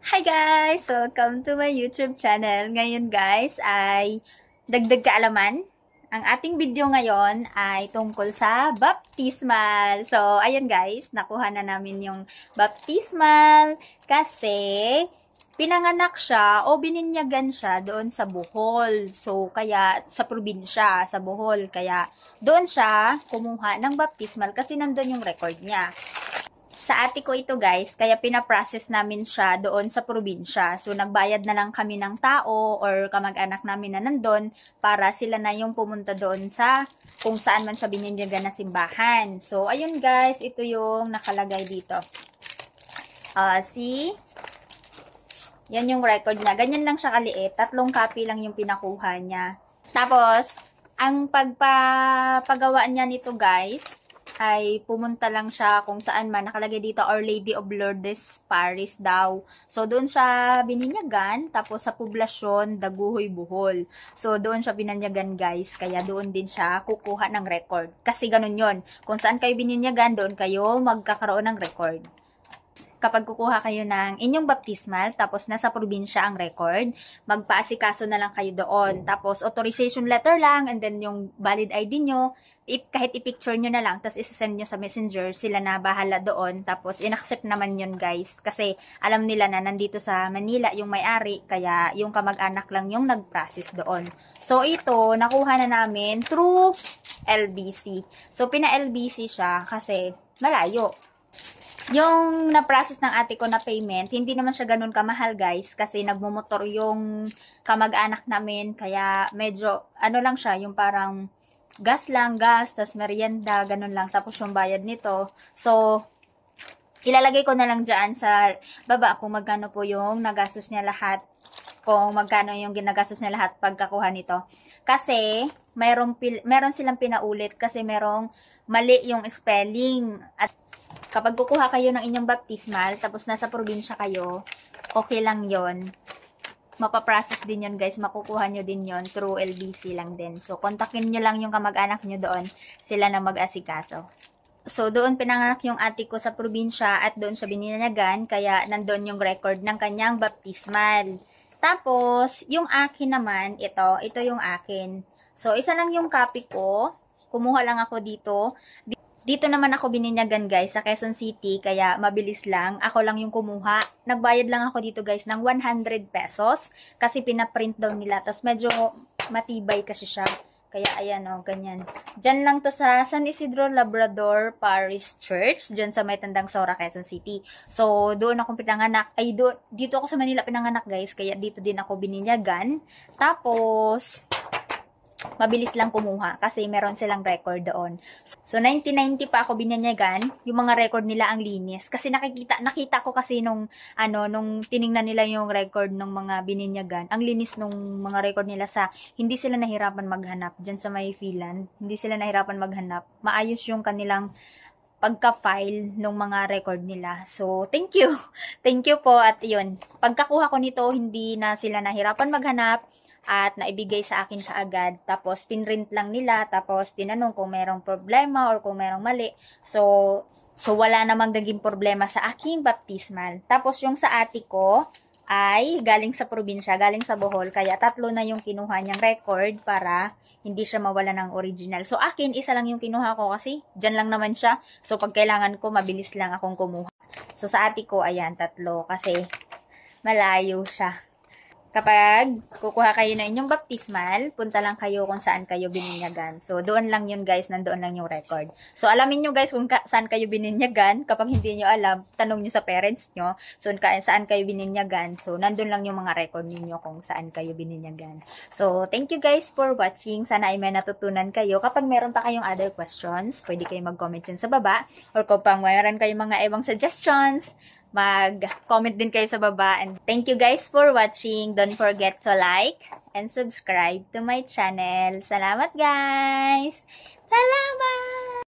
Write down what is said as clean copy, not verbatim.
Hi guys! Welcome to my YouTube channel. Ngayon guys ay dagdag kaalaman. Ang ating video ngayon ay tungkol sa baptismal. So, ayan guys, nakuha na namin yung baptismal kasi pinanganak siya o bininyagan siya doon sa Bohol. So, kaya sa probinsya, sa Bohol. Kaya doon siya kumuha ng baptismal kasi nandun yung record niya. Sa ate ko ito guys, kaya pinaprocess namin siya doon sa probinsya. So, nagbayad na lang kami ng tao or kamag-anak namin na nandun para sila na yung pumunta doon sa kung saan man siya bininyagan na simbahan. So, ayun guys, ito yung nakalagay dito. See? Yan yung record niya. Ganyan lang siya kaliit. 3 copy lang yung pinakuha niya. Tapos, ang pagpapagawa niya nito guys, ay pumunta lang siya kung saan man. Nakalagay dito, Our Lady of Lourdes, Paris daw. So, doon siya bininyagan. Tapos, sa poblasyon, Daguhoy, Bohol. So, doon siya bininyagan, guys. Kaya, doon din siya kukuha ng record. Kasi, ganun yon. Kung saan kayo bininyagan, doon kayo magkakaroon ng record. Kapag kukuha kayo ng inyong baptismal, tapos nasa probinsya ang record, magpaasikaso na lang kayo doon. Tapos, authorization letter lang, and then yung valid ID nyo, kahit i-picture nyo na lang, tapos isasend nyo sa messenger, sila na bahala doon. Tapos, in-accept naman yun, guys. Kasi, alam nila na nandito sa Manila yung may-ari, kaya yung kamag-anak lang yung nag-process doon. So, ito, nakuha na namin through LBC. So, pina-LBC siya kasi malayo. Yung na-process ng ate ko na payment, hindi naman siya ganun kamahal guys, kasi nagmumotor yung kamag-anak namin, kaya medyo, ano lang siya, yung parang gas, tas merienda, ganun lang, tapos yung bayad nito. So, ilalagay ko na lang dyan sa baba kung magkano po yung nagastos niya lahat, kung magkano yung ginagastos niya lahat pagkakuha nito. Kasi, meron silang pinaulit kasi merong mali yung spelling. At kapag kukuha kayo ng inyong baptismal, tapos nasa probinsya kayo, okay lang yon. Mapaprocess din yon guys, makukuha nyo din yon through LBC lang din. So, kontakin nyo lang yung kamag-anak nyo doon, sila na mag-asikaso. So, doon pinanganak yung ate ko sa probinsya at doon siya bininyagan, kaya nandun yung record ng kanyang baptismal. Tapos, yung akin naman, ito yung akin. So, isa lang yung copy ko, kumuha lang ako dito. Dito naman ako bininyagan guys sa Quezon City, kaya mabilis lang. Ako lang yung kumuha. Nagbayad lang ako dito guys ng 100 pesos kasi pinaprint daw nila. Tapos medyo matibay kasi siya. Kaya ayan o, ganyan. Diyan lang to sa San Isidro Labrador Parish Church, diyan sa may Tandang Sora, Quezon City. So, doon ako pinanganak. Dito ako sa Manila pinanganak guys, kaya dito din ako bininyagan. Tapos, mabilis lang kumuha kasi meron silang record doon. So, 1990 pa ako binanyagan, yung mga record nila ang linis. Kasi nakita ko kasi nung tiningnan nila yung record ng mga bininyagan, ang linis nung mga record nila hindi sila nahirapan maghanap. Diyan sa may Philan, hindi sila nahirapan maghanap. Maayos yung kanilang pagka-file ng mga record nila. So, thank you. Thank you po. At yun, pagkakuha ko nito, hindi na sila nahirapan maghanap at naibigay sa akin kaagad. Tapos, pinrint lang nila. Tapos, tinanong kung merong problema or kung merong mali. So wala namang naging problema sa aking baptismal. Tapos, yung sa ate ko ay galing sa probinsya, galing sa Bohol. Kaya, 3 na yung kinuha niyang record para hindi siya mawala ng original. So, akin, isa lang yung kinuha ko kasi dyan lang naman siya. So, pag kailangan ko, mabilis lang akong kumuha. So, sa ate ko, ayan, 3 kasi malayo siya. Kapag kukuha kayo na inyong baptismal, punta lang kayo kung saan kayo bininyagan. So, doon lang yun guys, nandoon lang yung record. So, alamin nyo guys kung saan kayo bininyagan. Kapag hindi nyo alam, tanong nyo sa parents nyo. So, saan kayo bininyagan. So, nandun lang yung mga record ninyo kung saan kayo bininyagan. So, thank you guys for watching. Sana ay may natutunan kayo. Kapag meron pa kayong other questions, pwede kayo mag-comment dyan sa baba. Or kung mayroon kayong mga ibang suggestions, mag-comment din kayo sa baba. And thank you guys for watching. Don't forget to like and subscribe to my channel. Salamat guys! Salamat!